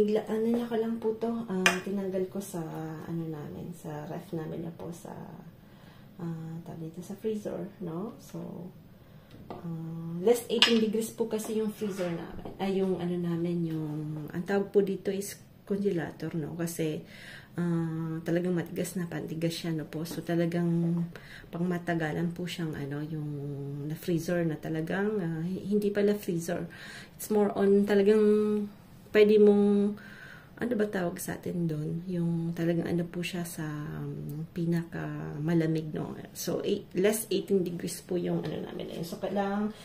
bigla, ano niya ko lang po to, tinanggal ko sa, ano namin, sa ref namin na po sa, tawag dito sa freezer, no? So, less 18 degrees po kasi yung freezer namin, ay yung ano namin, yung, ang tawag po dito is congelator, no? Kasi, talagang matigas na pantigas siya, no po. So, talagang pangmatagalan po siyang, ano, yung na freezer na talagang, hindi pala freezer. It's more on talagang, pwede mong, ano ba tawag sa atin doon? Yung talagang ano po siya sa pinaka malamig, no? So, less 18 degrees po yung ano namin. So, kailangan,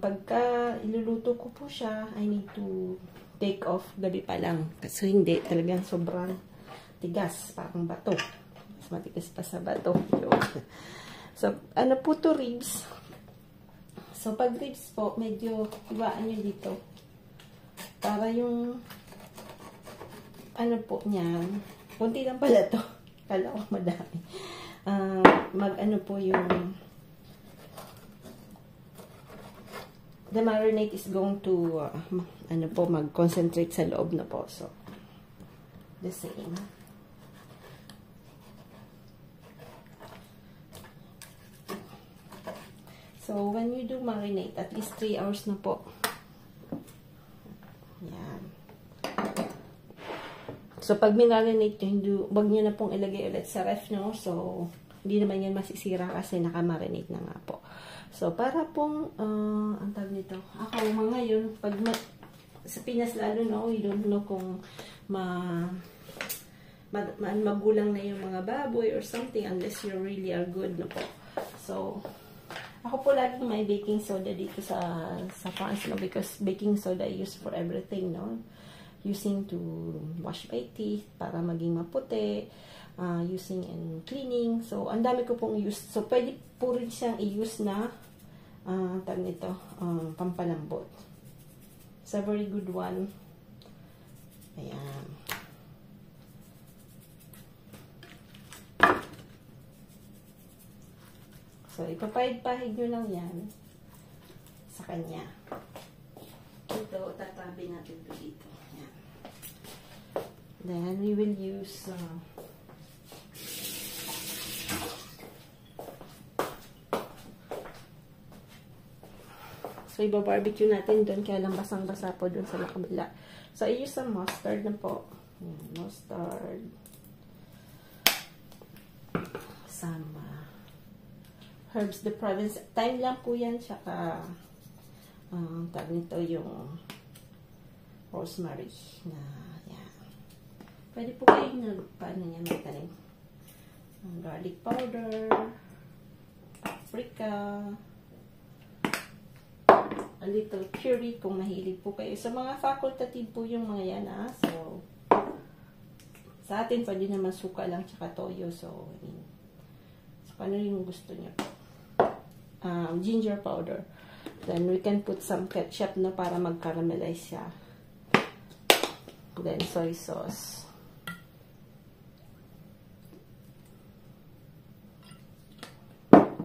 pagka iluluto ko po siya, I need to take off gabi pa lang. Kasi hindi, talagang sobrang tigas, parang bato. Mas matigas pa sa bato. So, ano po to, ribs. So, pag ribs po, medyo iwaan nyo dito. Para yung ano po niyan, kunti lang pala to. Kala ko madami. Mag-ano po yung the marinade is going to ano po, mag-concentrate sa loob na po. So, the same. So, when you do marinate, at least 3 hours na po. Yan. So, pag minarinate nyo, huwag nyo na pong ilagay ulit sa ref, no? So, hindi naman yan masisira kasi nakamarinate na nga po. So, para pong, ang tawag nito, ako mga yun, pag sa Pinas lalo, no, you don't know kung magulang na yung mga baboy or something unless you really are good, no po. So, ako po laging may baking soda dito sa France, no? Because baking soda I use for everything, no? Using to wash my teeth para maging maputi, using in cleaning. So, ang dami ko pong use. So, pwede po rin siyang i-use na tawag nito, pampalambot. It's a very good one. Ayan. So, ipapahid-pahid nyo lang yan sa kanya. Ito, tatabi natin ito dito. Yan. Then, we will use so, iba-barbecue natin doon, kaya lang basang-basa po doon sa nakabila. So, I use some mustard na po. Yan, mustard. Some herbs de Provence. Thyme lang po yan, tsaka tawag nito yung rosemary na yan. Pwede po kayo paano niya magtanim. Garlic powder, paprika, a little curry kung mahilig po kayo. So, mga facultative po yung mga yan, So, sa atin, pwede naman suka lang tsaka toyo. So, paano yung gusto niyo po. Ginger powder. Then, we can put some ketchup na para mag-caramelize siya. Then, soy sauce.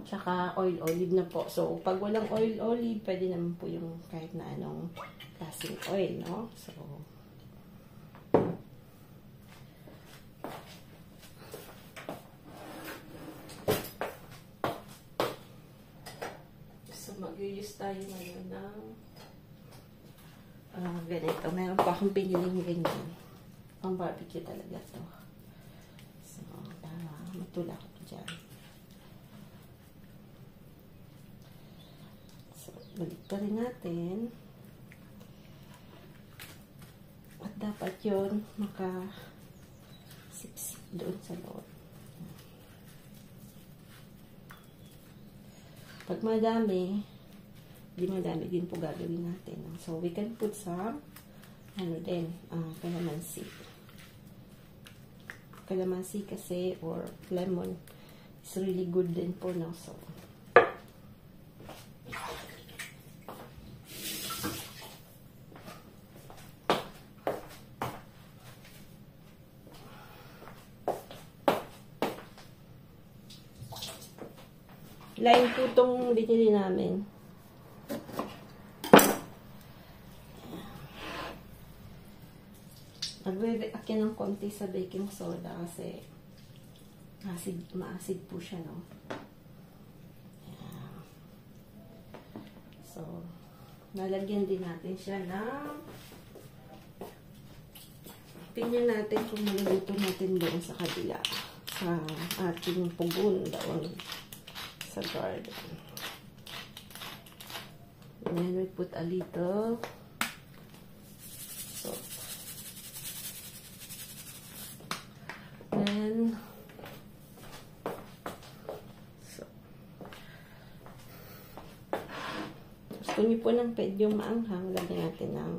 Tsaka, oil olive na po. So, pag walang oil olive, pwede naman po yung kahit na anong klaseng oil, no? So, mag-use tayo ngayon ng ganito. Meron pa akong piniling ganyan. Pang barbecue talaga to. So, para matulak ko dyan. So, balik pa rin natin. At dapat yun maka-sip-sip doon sa loob. Pag madami, di madami din po gagawin natin. So, we can put some, calamansi. Calamansi kasi, or lemon, is really good din po, no? So, line po itong binili namin. Nagre-react yan ng konti sa baking soda kasi maasid po siya, no? Ayan. So, nalagyan din natin siya ng tingnan natin kung maluluto natin doon sa kabila sa ating pugon doon sa garden. And then we put a little salt. Then gusto niyo po ng medyo maanghang, lagyan natin ng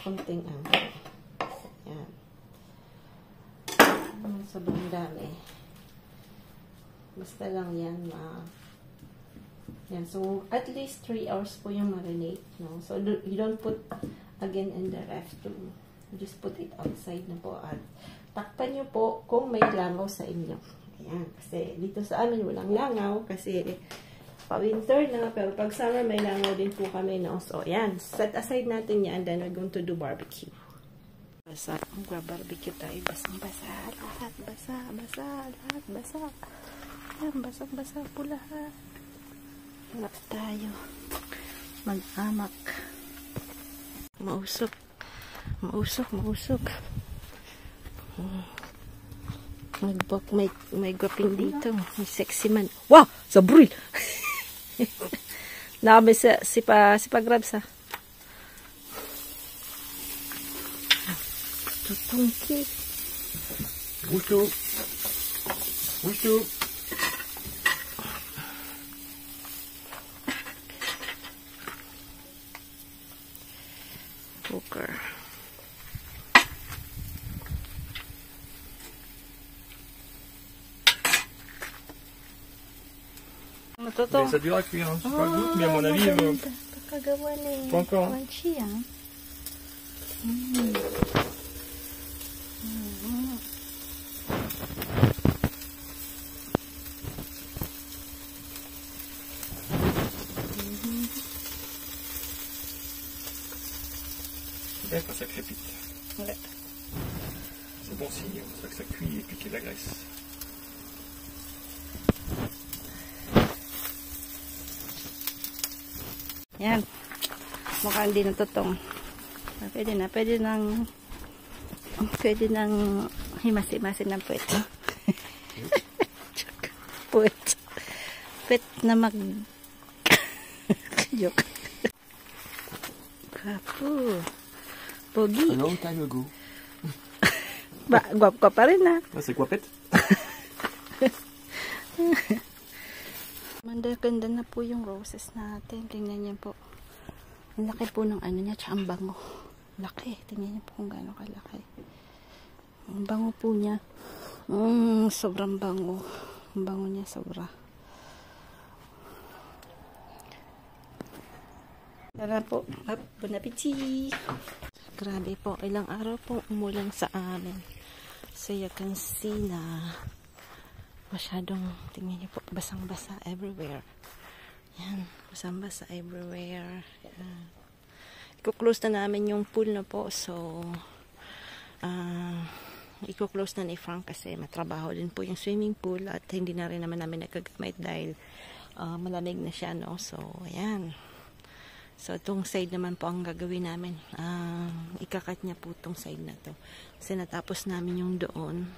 konting anghang. Yan. Sobrang dami. Basta lang yan yan. So, at least 3 hours po yung marinate, no? So, you don't put again in the ref to just put it outside na po. At takpan nyo po kung may langaw sa inyo. Ayan. Kasi dito sa amin walang langaw kasi pa-winter na. Pero pag summer may langaw din po kami, no? So, ayan. Set aside natin yan. Then we're going to do barbecue. Basa. Mag-barbecue tayo. Basang-basa. Lahat basa. Basa. Lahat basa. Ayan. Basang-basa po lahat. Harap tayo. Mag-amak. Mausok. Mausok. Mausok. May gwaping dito. May sexy man. Wow! Sabril! Nakabay si pa-grabs ha. Tutungki. Gusto. Gusto. Cooker. Mais ça dure à cuire, hein. C'est pas le goût, mais à mon avis, pas encore. Hein. C'est bien quand ça crépite. Ouais. C'est bon signe, c'est ça que ça cuit et puis qu'il y a de la graisse. Yan. Mukhang hindi natutong. Pwede nang himasi-masin ng puwet. Puwet na joke. Kapo. Pogi. A long time ago. Guwap ka pa rin ha. C'est guapette. Ganda na po yung roses natin. Tingnan niyo po. Ang laki po ng ano niya, tsaka ang bango. Laki. Tingnan niyo po kung gaano kalaki. Ang bango po niya. Sobrang bango. Ang bango niya sobra. Tara po. Bon appetit! Grabe po. Ilang araw po umulan sa amin. So you can see na masyadong, tingnan niyo po, basang-basa everywhere. Yan, basang-basa everywhere. Yan. I-close na namin yung pool na po. So, i-close na ni Frank kasi matrabaho din po yung swimming pool at hindi na rin naman namin nagagamit dahil malamig na siya, no? So, ayan. So, itong side naman po ang gagawin namin. Ikakat niya po itong side na to. Kasi natapos namin yung doon.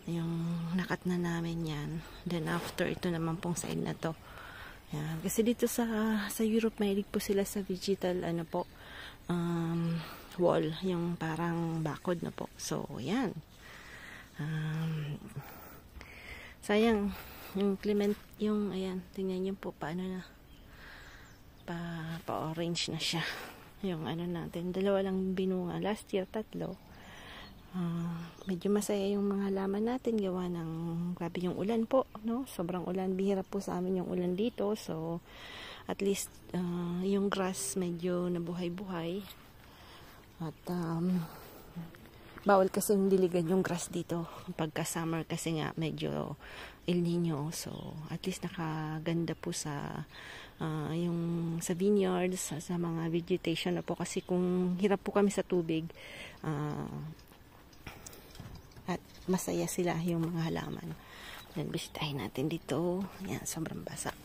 Yung nakat na namin yan. Then after, ito naman pong side na to. Yan. Kasi dito sa Europe, mahilig po sila sa vegetal, ano po, wall. Yung parang bakod na po. So, yan. Sayang, yung Clement, yung, ayan, tingnan nyo po, paano na, pa-orange na siya. Yung ano natin, 2 lang binunga. Last year, 3. Medyo masaya yung mga halaman natin gawa ng grabe yung ulan po, no? Sobrang ulan, bihira po sa amin yung ulan dito, so at least yung grass medyo nabuhay-buhay at bawal kasi yung diligan yung grass dito. Pagka summer kasi nga medyo El Nino. So, at least nakaganda po sa yung sa vineyards, sa mga vegetation na po. Kasi kung hirap po kami sa tubig, at masaya sila yung mga halaman. Yan, bisitahin natin dito. Yan, sobrang basa.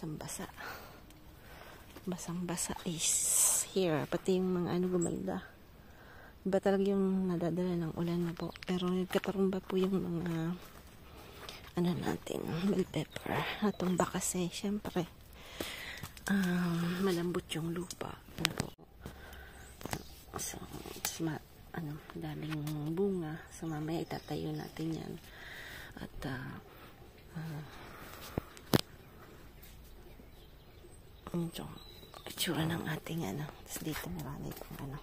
Basa. Basang-basa is here. Pati yung mga gumanda. Iba talaga yung nadadala ng ulan na po. Pero nagkatarumba po yung mga natin, bell pepper. Natumba kasi, syempre, malambot yung lupa. So, daming bunga. So, mamaya itatayo natin yan. At, ito, itsura ng ating Tapos dito marami itong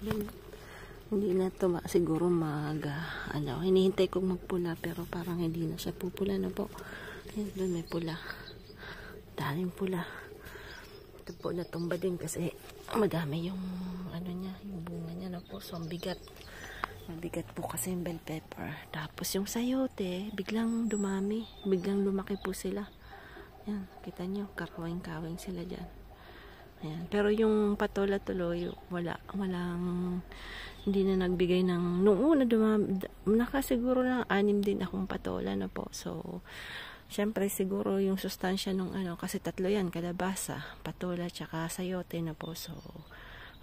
yan. Hindi na ito siguro hinihintay kong magpula pero parang hindi na siya pupula na po. Yan, doon may pula. Daming pula. Ito po natumba din kasi madami yung yung bunga niya na po. So, ang bigat. Mabigat po kasi yung bell pepper. Tapos yung sayote, biglang dumami. Biglang lumaki po sila. Yan, kita nyo, kakawing-kawing sila dyan. Ayan. Pero yung patola tuloy, hindi na nagbigay ng, noong una nakasiguro lang 6 din akong patola na po. So, syempre siguro yung sustansya nung kasi 3 yan, kalabasa, patola, tsaka sayote na po. So,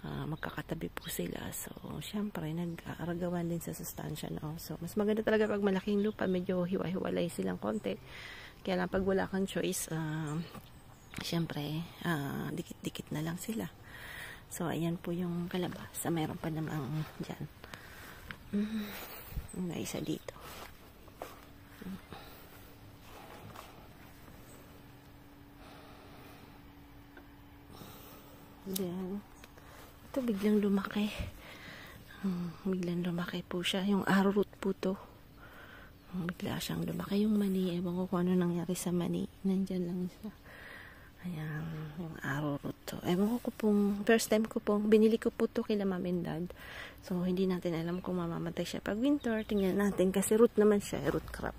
magkakatabi po sila. So, syempre, nag-aaragawan din sa sustansya. No? So, mas maganda talaga pag malaking lupa, medyo hiwa-hiwalay silang konti. Kaya lang pag wala kang choice, syempre, dikit-dikit na lang sila. So, ayan po yung kalabasa. Mayroon pa namang dyan. Yung isa dito. Then, ito biglang lumaki. Biglang lumaki po siya. Yung arrowroot po to. Bigla siyang lumaki. Yung mani, ewan ko kung ano nangyari sa mani. Nandyan lang siya. Ayan, yung arrowroot to. Ewan ko pong, first time ko pong, binili ko po to kila mom and dad. So, hindi natin alam kung mamamatay siya pag winter. Tingnan natin kasi root naman siya, root crop.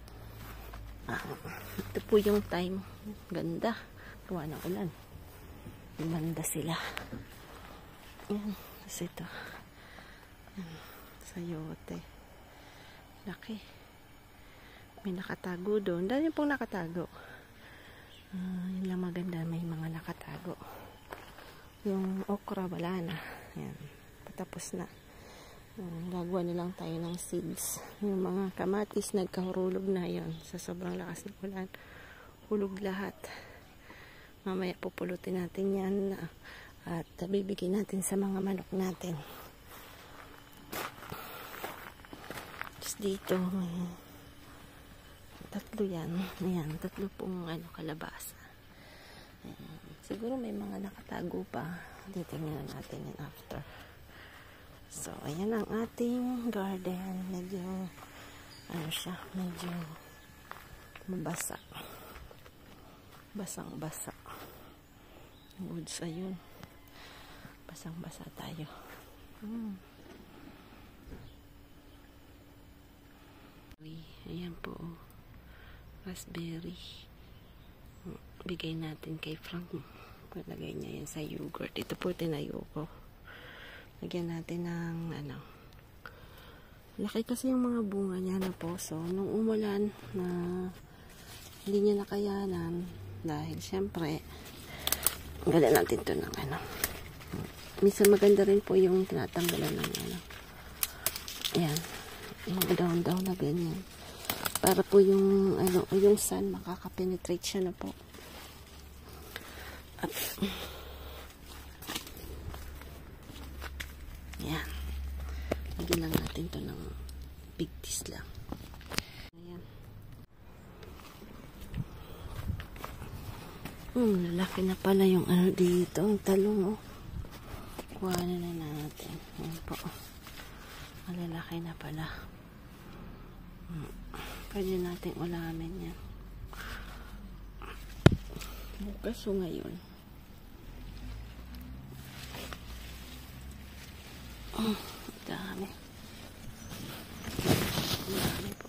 Ito po yung time. Ganda. Gawa ng ulan. Ganda sila. Ayan, kasi ito. Sayote. Laki. May nakatago doon. Dahil pong nakatago. Yun lang maganda, may mga nakatago. Yung okra wala na. Yan, patapos na. Gagawa na lang tayo ng seeds. Yung mga kamatis nagkahulog na yon sa sobrang lakas ng ulan. Hulog lahat. Mamaya pupulutin natin yan at bibigyan natin sa mga manok natin. Tapos dito may 3 yan. Ayan, 3 pong kalabasa. Ayan. Siguro may mga nakatago pa. Titingnan natin yan after. So, ayan ang ating garden. Medyo medyo mabasa. Basang-basa. Woods, ayun. Basang-basa tayo. Ayan po. Raspberry. Bigay natin kay Frank. Palagay niya yan sa yogurt. Ito po tinayo ko. Lagyan natin ng laki kasi yung mga bunga niya na po. So, nung umulan na hindi niya nakayanan dahil syempre gala natin to ng minsan maganda rin po yung tinatanggalan ng ayan, yung down na ganyan. Para po yung yung sun makaka-penetrate siya na po. At yan. Lagyan lang natin to ng big piece lang. Ayan. Lalaki na pala yung dito. Ang talong kuha na natin. Ayan po. Malalaki na pala. Pwede natin ulamin yan. bukas o ngayon. Dami. Dami po.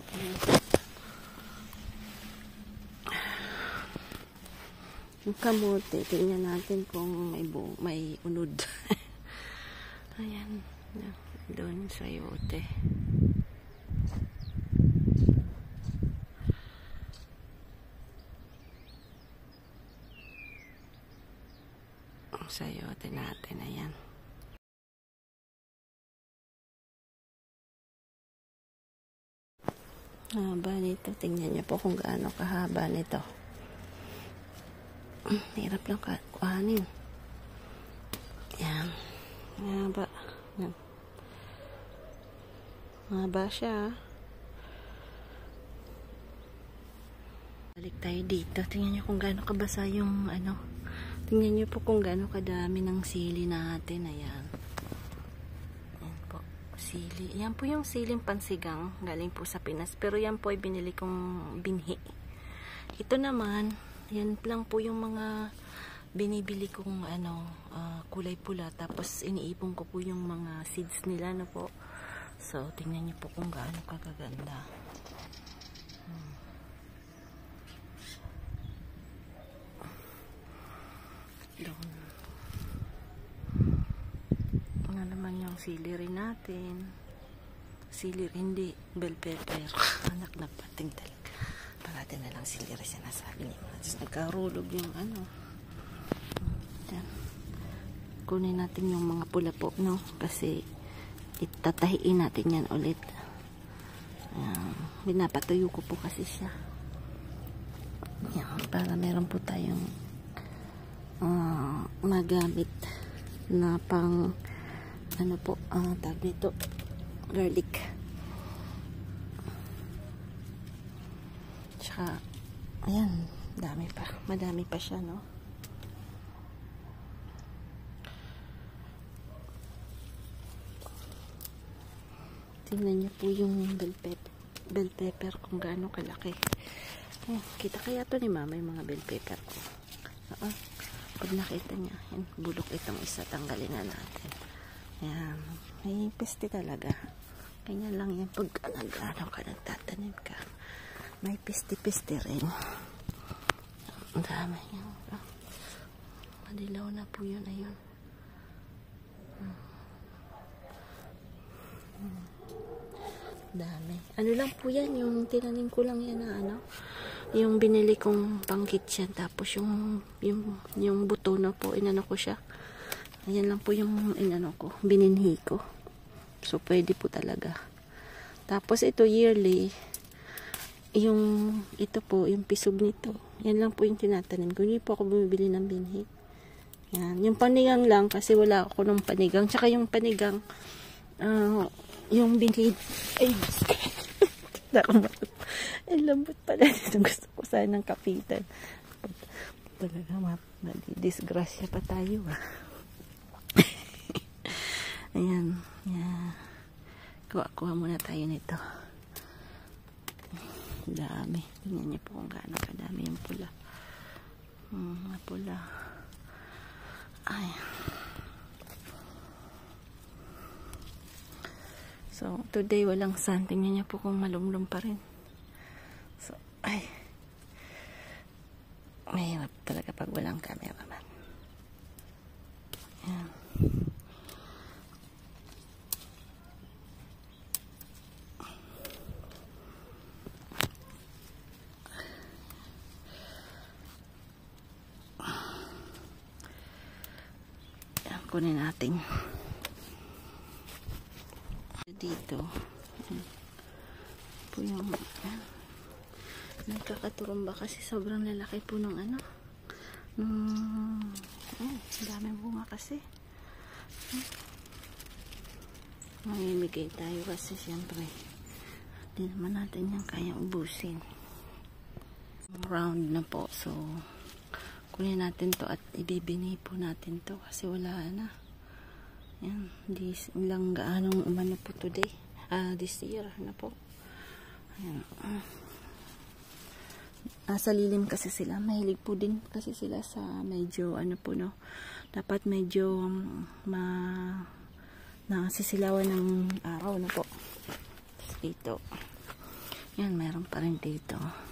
Yung kamote, tingnan natin kung may unod. Ayan. Doon sa yote. Sa yote natin. Ayan. Haba nito. Tingnan niyo po kung gaano kahaba nito. Hirap lang kuhanin. Yan. Haba. Yan. Haba siya. Balik tayo dito. Tingnan niyo kung gaano kabasa yung ano. Tingnan niyo po kung gaano kadami ng sili natin. Ayan. Yan po. Sili. Yan po yung siling pansigang. Galing po sa Pinas. Pero yan po ay binili kong binhi. Ito naman, yan lang po yung mga binibili kong ano, kulay pula. Tapos iniipon ko po yung mga seeds nila, no po. So, tingnan niyo po kung gaano kagaganda. Doon. Ano naman yung celery natin. Celery, hindi. Bell pepper. Anak na pating talaga. Parati na lang celery sinasabi niyo. Tapos nagkarulog yung ano. Yan. Kunin natin yung mga pula po, no? Kasi itatahiin natin yan ulit. Binapatuyo ko po kasi siya. Yan. Para meron po tayong magamit na pang ano po, tawag nito, garlic. Tsaka ayan, madami pa siya, no? Tingnan niyo po yung bell pepper kung gaano kalaki. Kita kaya to ni mama yung mga bell pepper ko. Pag nakita niya, yan, bulok itong isa, tanggalin na natin. Yan, may peste talaga. Kanya lang yan pag nag-ano ka, nagtatanim ka. May peste-peste rin. Ang dami yan. Madilaw na po yun, ayun. Dami. Ano lang po yan, yung tinanim ko lang yan na ano, yung binili kong pang-kitchen, tapos yung buto na po, inano ko siya. Ayan lang po yung inano ko, bininhi ko. So, pwede po talaga. Tapos, ito yearly, ito po, yung pisog nito. Yan lang po yung tinatanim ko. Hindi po ako bumibili ng binhi. Yan. Yung panigang lang, kasi wala ako ng panigang. Tsaka yung panigang, yung binhi, ay, ang lambot pala dito. Gusto ko sanang kapitan. Talaga, madidisgrasya pa tayo, Ayan. Yeah. Kuha muna tayo nito. Dami. Tingnan niyo po kung gaano kadami yung pula. Pula. Ay. So, today walang sun. Tingnan niyo po kung malumlum pa rin. So, ay. Mahirap talaga pag walang cameraman. Ayan. Kunin natin dito po yung nagkakaturumba kasi sobrang lalaki po ng ano daming bunga kasi mamimigay tayo kasi siyempre hindi naman natin yan kayang ubusin. Round na po, so kunin natin to at ibibini po natin to kasi wala na. Yan, hindi lang gaanong umano po today. This year na po. Ayan. sa lilim kasi sila. Mahilig po din kasi sila sa medyo ano po, no. Dapat medyo nasisilawan ng araw na po. Dito. Yan, meron pa rin dito.